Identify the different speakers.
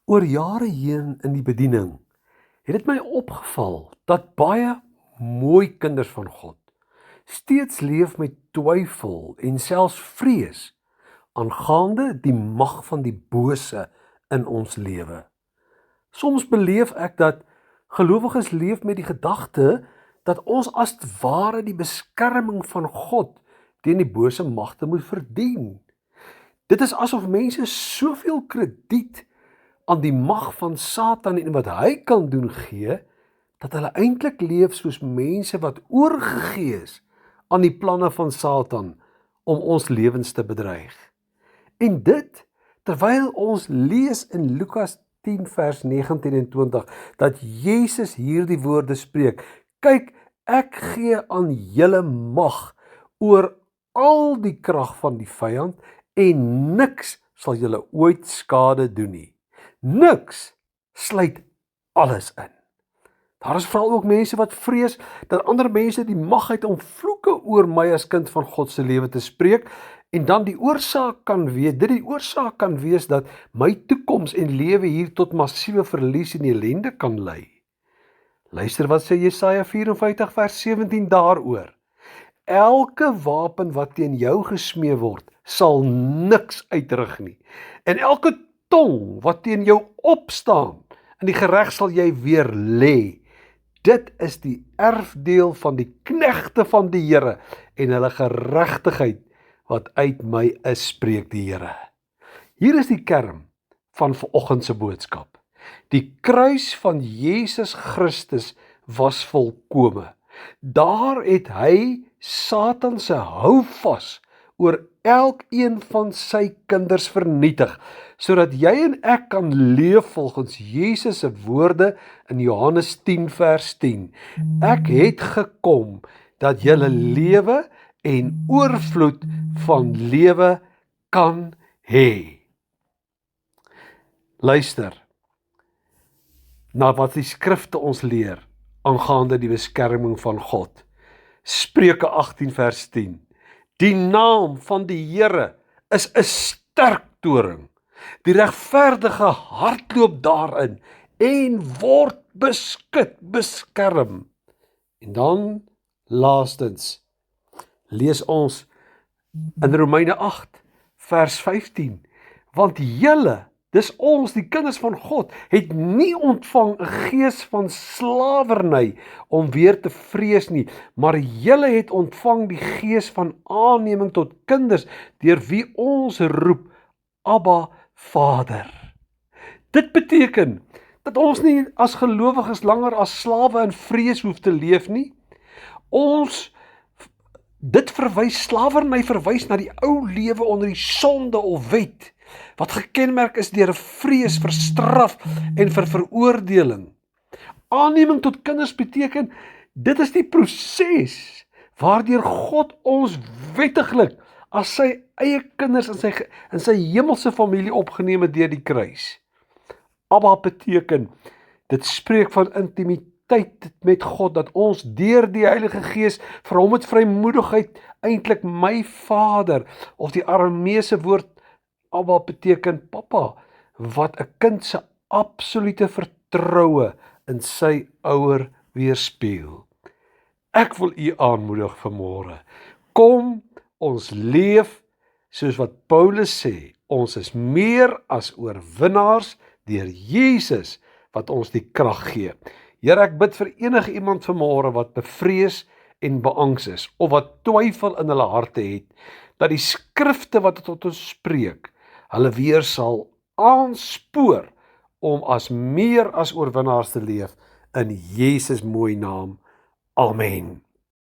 Speaker 1: Oor jare heen in die bediening het dit my opgeval dat baie mooi kinders van God steeds leef met twyfel en selfs vrees aangaande die mag van die bose in ons lewe. Soms beleef ek dat gelowiges leef met die gedagte dat ons as ware die beskerming van God teen die bose magte moet verdien. Dit is asof mense soveel krediet aan die mag van Satan en wat hy kan doen gee, dat hulle eintlik leef soos mense wat oorgegee is aan die planne van Satan om ons lewens te bedreig. En dit, terwyl ons lees in Lukas 10 vers 19 en 20, dat Jesus hierdie woorde spreek: kyk, ek gee aan julle mag oor al die krag van die vyand en niks sal julle ooit skade doen nie. Niks sluit alles in. Daar is veral ook mense wat vrees dat ander mense die mag het om vloeke oor my as kind van God se lewe te spreek en dan die oorsaak kan wees dat my toekoms en lewe hier tot massiewe verlies en ellende kan lei. Luister wat sê Jesaja 54 vers 17 daaroor. Elke wapen wat teen jou gesmee word, sal niks uitrig nie. En elke tong wat teen jou opstaan, in die gereg sal jy weer lê. Dit is die erfdeel van die knegte van die Here en hulle geregtigheid wat uit my is, spreek die Here. Hier is die kern van vanoggend se boodskap. Die kruis van Jesus Christus was volkome. Daar het hy Satan se houvas oor elkeen van sy kinders vernietig, sodat jy en ek kan leef volgens Jesus se woorde in Johannes 10 vers 10. Ek het gekom dat julle lewe en oorvloed van lewe kan hê. Luister na wat die skrifte ons leer aangaande die beskerming van God. Spreuke 18 vers 10. Die naam van die Here is 'n sterk toring. Die regverdige hardloop daarin en word beskerm. En dan laastens lees ons in Romeine 8 vers 15. Want julle, dis ons, die kinders van God, het nie ontvang 'n gees van slawerny om weer te vrees nie, maar julle het ontvang die gees van aanneming tot kinders, deur wie ons roep, Abba, Vader. Dit beteken dat ons nie as gelowiges langer as slawe in vrees hoef te leef nie. Slawerny verwys na die ou lewe onder die sonde of wet, wat gekenmerk is deur 'n vrees vir straf en vir veroordeling. Aanneming tot kinders beteken, dit is die proses waardeur God ons wettiglik as sy eie kinders in sy hemelse familie opgeneem het deur die kruis. Abba beteken, dit spreek van intimiteit met God, dat ons deur die Heilige Gees vir hom met vrymoedigheid eintlik my Vader, of die Arameese woord Abba beteken Papa, wat 'n kind se absolute vertroue in sy ouer weerspieël. Ek wil u aanmoedig vanmôre. Kom, ons leef soos wat Paulus sê, ons is meer as oorwinnaars deur Jesus wat ons die krag gee. Here, ek bid vir enige iemand vanmôre wat bevrees en beangs is, of wat twyfel in hulle harte het, dat die skrifte wat tot ons spreek, hulle weer sal aanspoor om as meer as oorwinnaars te leef in Jesus mooi naam. Amen.